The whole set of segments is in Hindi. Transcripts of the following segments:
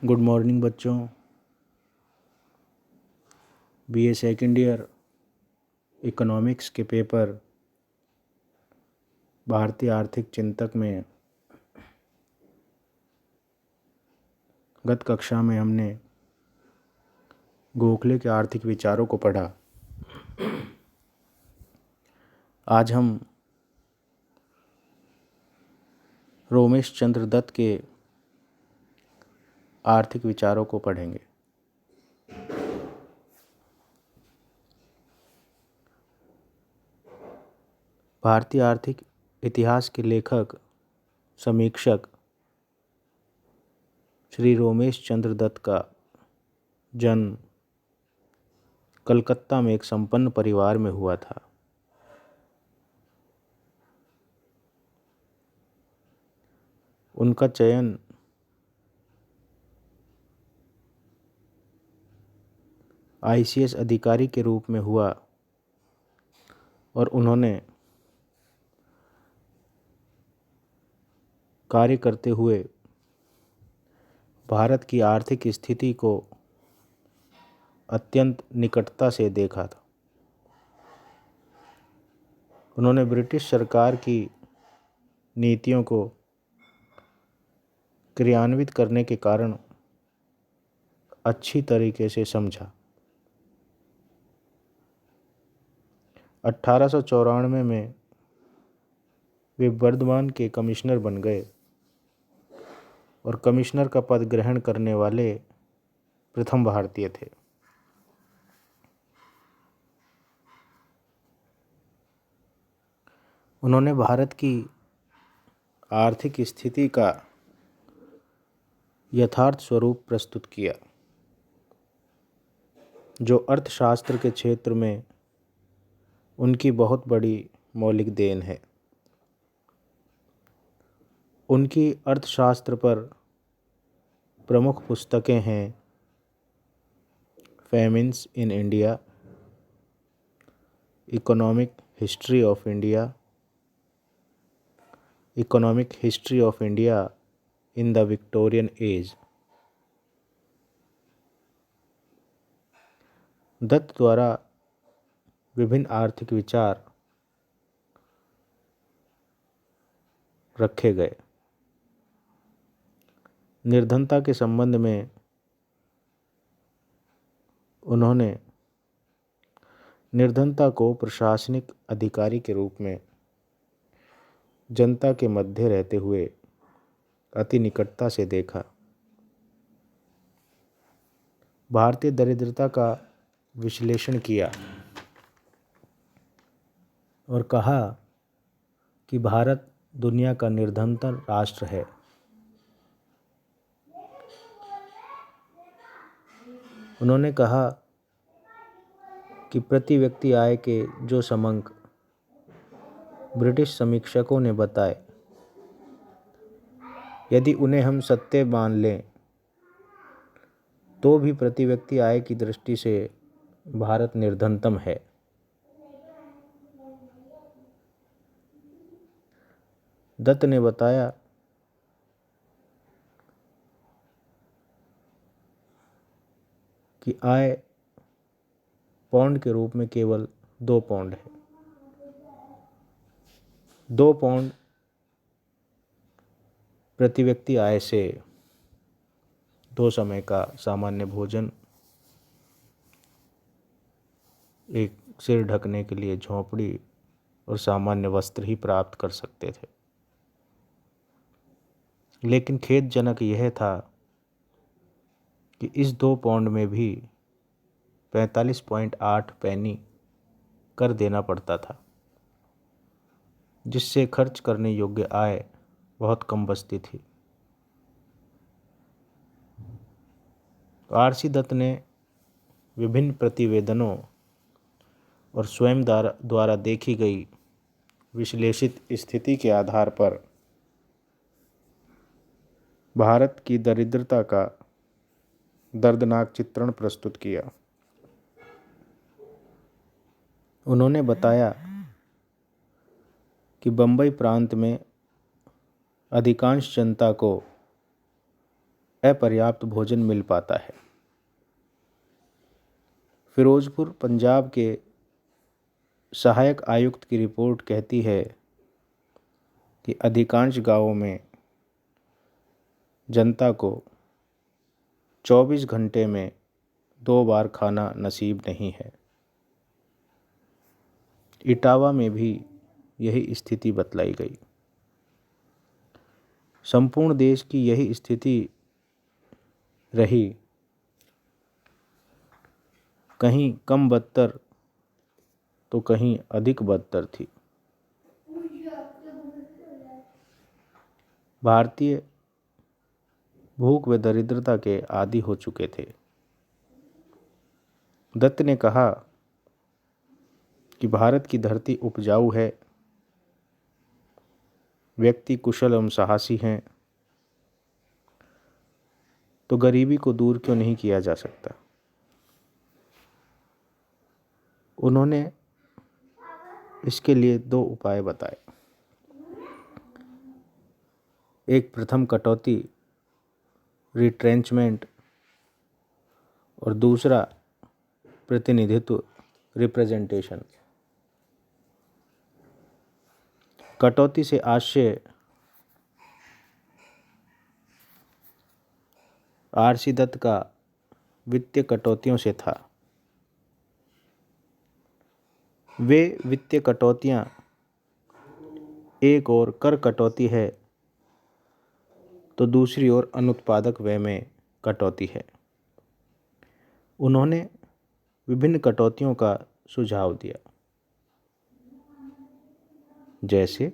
गुड मॉर्निंग बच्चों। बीए सेकेंड ईयर इकोनॉमिक्स के पेपर भारतीय आर्थिक चिंतक में गत कक्षा में हमने गोखले के आर्थिक विचारों को पढ़ा। आज हम रोमेश चंद्र दत्त के आर्थिक विचारों को पढ़ेंगे। भारतीय आर्थिक इतिहास के लेखक समीक्षक श्री रोमेश चंद्र दत्त का जन्म कलकत्ता में एक संपन्न परिवार में हुआ था। उनका चयन आईसीएस अधिकारी के रूप में हुआ और उन्होंने कार्य करते हुए भारत की आर्थिक स्थिति को अत्यंत निकटता से देखा था। उन्होंने ब्रिटिश सरकार की नीतियों को क्रियान्वित करने के कारण अच्छी तरीके से समझा। 1894 में वे बर्धमान के कमिश्नर बन गए और कमिश्नर का पद ग्रहण करने वाले प्रथम भारतीय थे। उन्होंने भारत की आर्थिक स्थिति का यथार्थ स्वरूप प्रस्तुत किया, जो अर्थशास्त्र के क्षेत्र में उनकी बहुत बड़ी मौलिक देन है। उनकी अर्थशास्त्र पर प्रमुख पुस्तकें हैं famines in India, economic history of India, economic history of India in the Victorian age. Dutt द्वारा विभिन्न आर्थिक विचार रखे गए। निर्धनता के संबंध में उन्होंने निर्धनता को प्रशासनिक अधिकारी के रूप में जनता के मध्य रहते हुए अति निकटता से देखा। भारतीय दरिद्रता का विश्लेषण किया और कहा कि भारत दुनिया का निर्धनतम राष्ट्र है। उन्होंने कहा कि प्रति व्यक्ति आय के जो समंक ब्रिटिश समीक्षकों ने बताए, यदि उन्हें हम सत्य मान लें तो भी प्रति व्यक्ति आय की दृष्टि से भारत निर्धनतम है। दत्त ने बताया कि आय पौंड के रूप में केवल 2 पौंड है। 2 पौंड प्रति व्यक्ति आय से 2 समय का सामान्य भोजन, एक सिर ढकने के लिए झोंपड़ी और सामान्य वस्त्र ही प्राप्त कर सकते थे। लेकिन खेदजनक यह था कि इस 2 पौंड में भी 45.8 पैनी कर देना पड़ता था, जिससे खर्च करने योग्य आय बहुत कम बचती थी। आरसी दत्त ने विभिन्न प्रतिवेदनों और स्वयं द्वारा देखी गई विश्लेषित स्थिति के आधार पर भारत की दरिद्रता का दर्दनाक चित्रण प्रस्तुत किया। उन्होंने बताया कि बम्बई प्रांत में अधिकांश जनता को अपर्याप्त भोजन मिल पाता है। फिरोजपुर पंजाब के सहायक आयुक्त की रिपोर्ट कहती है कि अधिकांश गांवों में जनता को 24 घंटे में 2 बार खाना नसीब नहीं है। इटावा में भी यही स्थिति बतलाई गई। संपूर्ण देश की यही स्थिति रही, कहीं कम बदतर तो कहीं अधिक बदतर थी। भारतीय भूख व दरिद्रता के आदी हो चुके थे। दत्त ने कहा कि भारत की धरती उपजाऊ है, व्यक्ति कुशल एवं साहसी हैं, तो गरीबी को दूर क्यों नहीं किया जा सकता। उन्होंने इसके लिए 2 उपाय बताए। एक प्रथम कटौती रिट्रेंचमेंट और दूसरा प्रतिनिधित्व रिप्रेजेंटेशन। कटौती से आशय आरसी दत्त का वित्तीय कटौतियों से था। वे वित्तीय कटौतियां एक ओर कर कटौती है तो दूसरी ओर अनुत्पादक व्यय में कटौती है। उन्होंने विभिन्न कटौतियों का सुझाव दिया, जैसे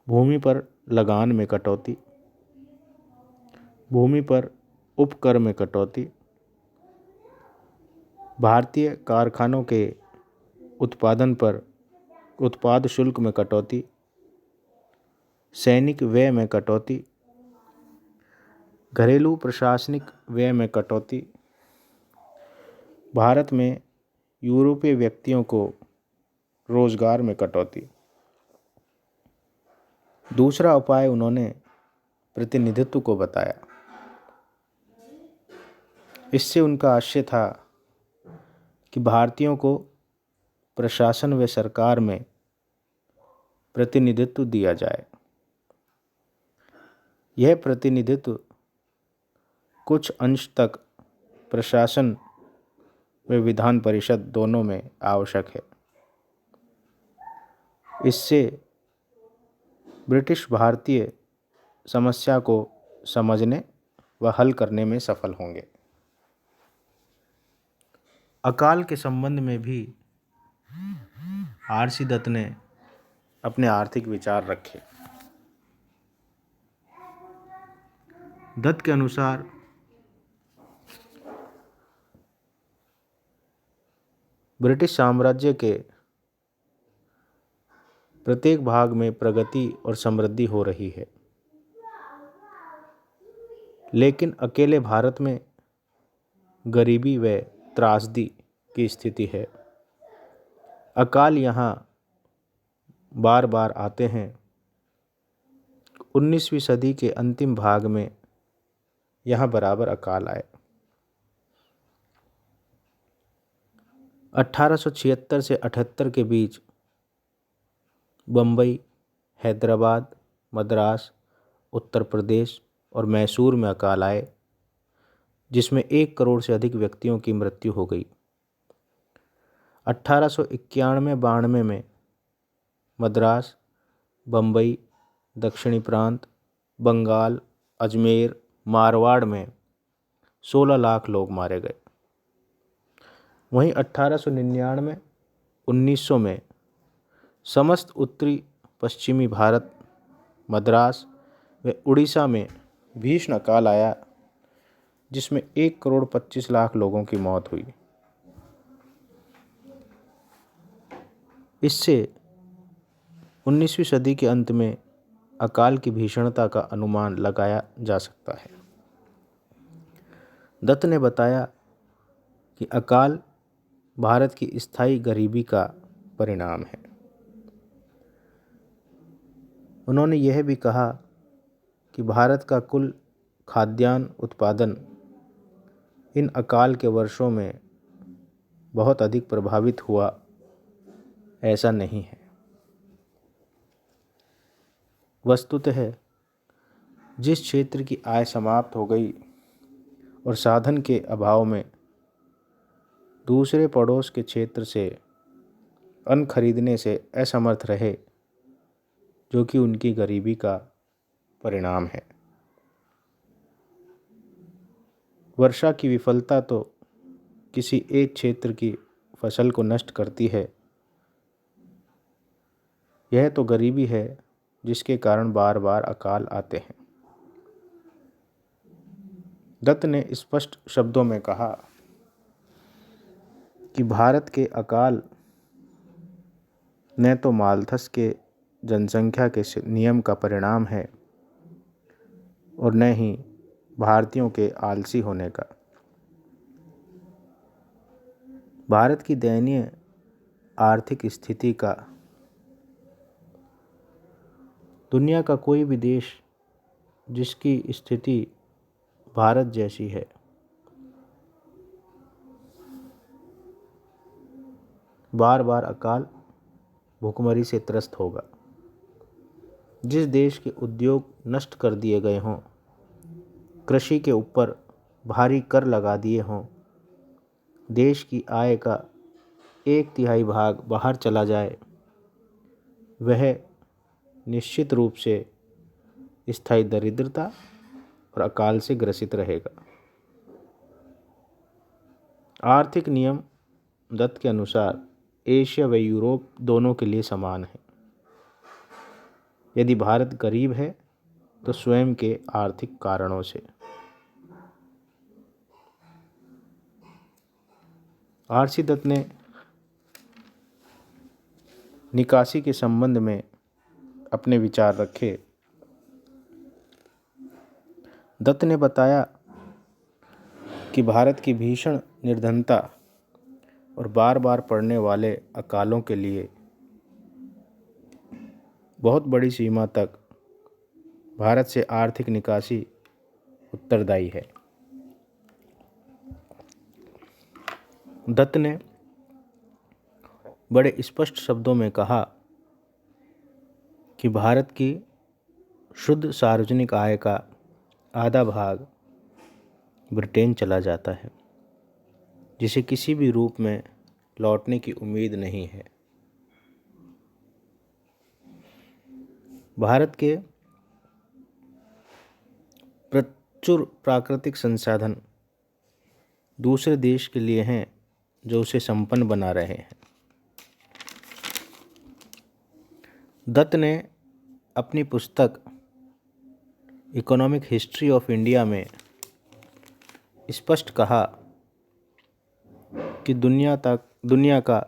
भूमि पर लगान में कटौती, भूमि पर उपकर में कटौती, भारतीय कारखानों के उत्पादन पर उत्पाद शुल्क में कटौती, सैनिक व्यय में कटौती, घरेलू प्रशासनिक व्यय में कटौती, भारत में यूरोपीय व्यक्तियों को रोजगार में कटौती। दूसरा उपाय उन्होंने प्रतिनिधित्व को बताया। इससे उनका आशय था कि भारतीयों को प्रशासन व सरकार में प्रतिनिधित्व दिया जाए। यह प्रतिनिधित्व कुछ अंश तक प्रशासन व विधान परिषद दोनों में आवश्यक है। इससे ब्रिटिश भारतीय समस्या को समझने व हल करने में सफल होंगे। अकाल के संबंध में भी आरसी दत्त ने अपने आर्थिक विचार रखे। दत्त के अनुसार ब्रिटिश साम्राज्य के प्रत्येक भाग में प्रगति और समृद्धि हो रही है, लेकिन अकेले भारत में गरीबी व त्रासदी की स्थिति है। अकाल यहाँ बार बार आते हैं। 19वीं सदी के अंतिम भाग में यहाँ बराबर अकाल आए। 1876 से 78 के बीच बम्बई, हैदराबाद, मद्रास, उत्तर प्रदेश और मैसूर में अकाल आए, जिसमें 1 करोड़ से अधिक व्यक्तियों की मृत्यु हो गई। 1891-92 में मद्रास, बम्बई, दक्षिणी प्रांत, बंगाल, अजमेर, मारवाड़ में 16 लाख लोग मारे गए। वहीं 1899, 1900 में समस्त उत्तरी पश्चिमी भारत, मद्रास व उड़ीसा में भीषण अकाल आया, जिसमें 1 करोड़ 25 लाख लोगों की मौत हुई। इससे 19वीं सदी के अंत में अकाल की भीषणता का अनुमान लगाया जा सकता है। दत्त ने बताया कि अकाल भारत की स्थायी गरीबी का परिणाम है। उन्होंने यह भी कहा कि भारत का कुल खाद्यान्न उत्पादन इन अकाल के वर्षों में बहुत अधिक प्रभावित हुआ, ऐसा नहीं है। वस्तुतः जिस क्षेत्र की आय समाप्त हो गई और साधन के अभाव में दूसरे पड़ोस के क्षेत्र से अन्न खरीदने से असमर्थ रहे, जो कि उनकी गरीबी का परिणाम है। वर्षा की विफलता तो किसी एक क्षेत्र की फसल को नष्ट करती है। यह तो गरीबी है जिसके कारण बार बार अकाल आते हैं। दत्त ने स्पष्ट शब्दों में कहा कि भारत के अकाल न तो मालथस के जनसंख्या के नियम का परिणाम है और न ही भारतीयों के आलसी होने का। भारत की दयनीय आर्थिक स्थिति का दुनिया का कोई भी देश जिसकी स्थिति भारत जैसी है, बार बार अकाल भूखमरी से त्रस्त होगा। जिस देश के उद्योग नष्ट कर दिए गए हों, कृषि के ऊपर भारी कर लगा दिए हों, देश की आय का 1/3 भाग बाहर चला जाए, वह निश्चित रूप से स्थायी दरिद्रता और अकाल से ग्रसित रहेगा। आर्थिक नियम दत्त के अनुसार एशिया व यूरोप दोनों के लिए समान है। यदि भारत गरीब है तो स्वयं के आर्थिक कारणों से। आरसी दत्त ने निकासी के संबंध में अपने विचार रखे। दत्त ने बताया कि भारत की भीषण निर्धनता और बार बार पड़ने वाले अकालों के लिए बहुत बड़ी सीमा तक भारत से आर्थिक निकासी उत्तरदायी है। दत्त ने बड़े स्पष्ट शब्दों में कहा कि भारत की शुद्ध सार्वजनिक आय का आधा भाग ब्रिटेन चला जाता है, जिसे किसी भी रूप में लौटने की उम्मीद नहीं है। भारत के प्रचुर प्राकृतिक संसाधन दूसरे देश के लिए हैं जो उसे संपन्न बना रहे हैं। दत्त ने अपनी पुस्तक इकोनॉमिक हिस्ट्री ऑफ इंडिया में स्पष्ट कहा कि दुनिया का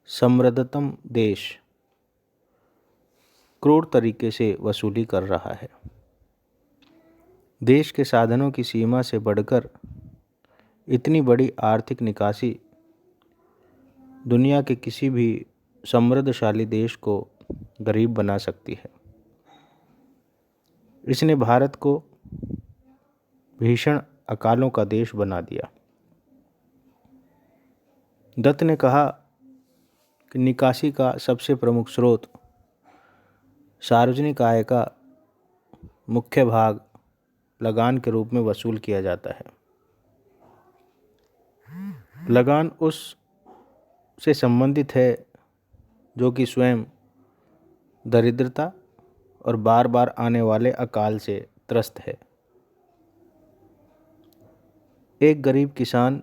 समृद्धतम देश क्रूर तरीके से वसूली कर रहा है। देश के साधनों की सीमा से बढ़कर इतनी बड़ी आर्थिक निकासी दुनिया के किसी भी समृद्धशाली देश को गरीब बना सकती है। इसने भारत को भीषण अकालों का देश बना दिया। दत्त ने कहा कि निकासी का सबसे प्रमुख स्रोत सार्वजनिक आय का मुख्य भाग लगान के रूप में वसूल किया जाता है। लगान उस से संबंधित है जो कि स्वयं दरिद्रता और बार बार आने वाले अकाल से त्रस्त है। एक गरीब किसान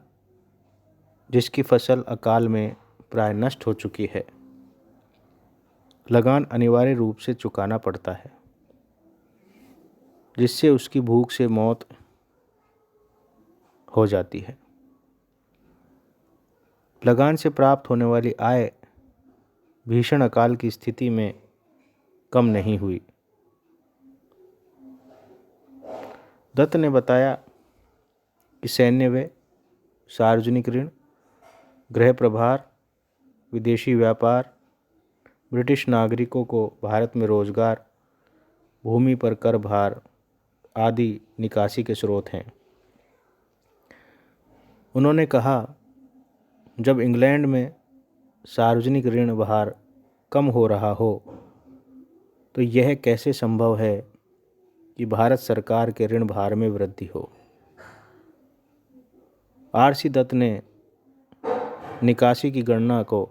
जिसकी फसल अकाल में प्राय नष्ट हो चुकी है, लगान अनिवार्य रूप से चुकाना पड़ता है, जिससे उसकी भूख से मौत हो जाती है। लगान से प्राप्त होने वाली आय भीषण अकाल की स्थिति में कम नहीं हुई। दत्त ने बताया कि सैन्य व्यय, सार्वजनिक ऋण, गृह प्रभार, विदेशी व्यापार, ब्रिटिश नागरिकों को भारत में रोजगार, भूमि पर कर भार आदि निकासी के स्रोत हैं। उन्होंने कहा, जब इंग्लैंड में सार्वजनिक ऋण भार कम हो रहा हो तो यह कैसे संभव है कि भारत सरकार के ऋण भार में वृद्धि हो। आर.सी. दत्त ने निकासी की गणना को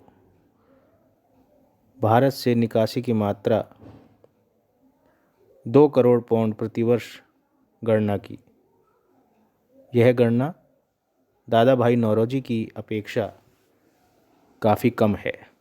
भारत से निकासी की मात्रा 2 करोड़ पाउंड प्रतिवर्ष गणना की। यह गणना दादा भाई नौरोजी की अपेक्षा काफ़ी कम है।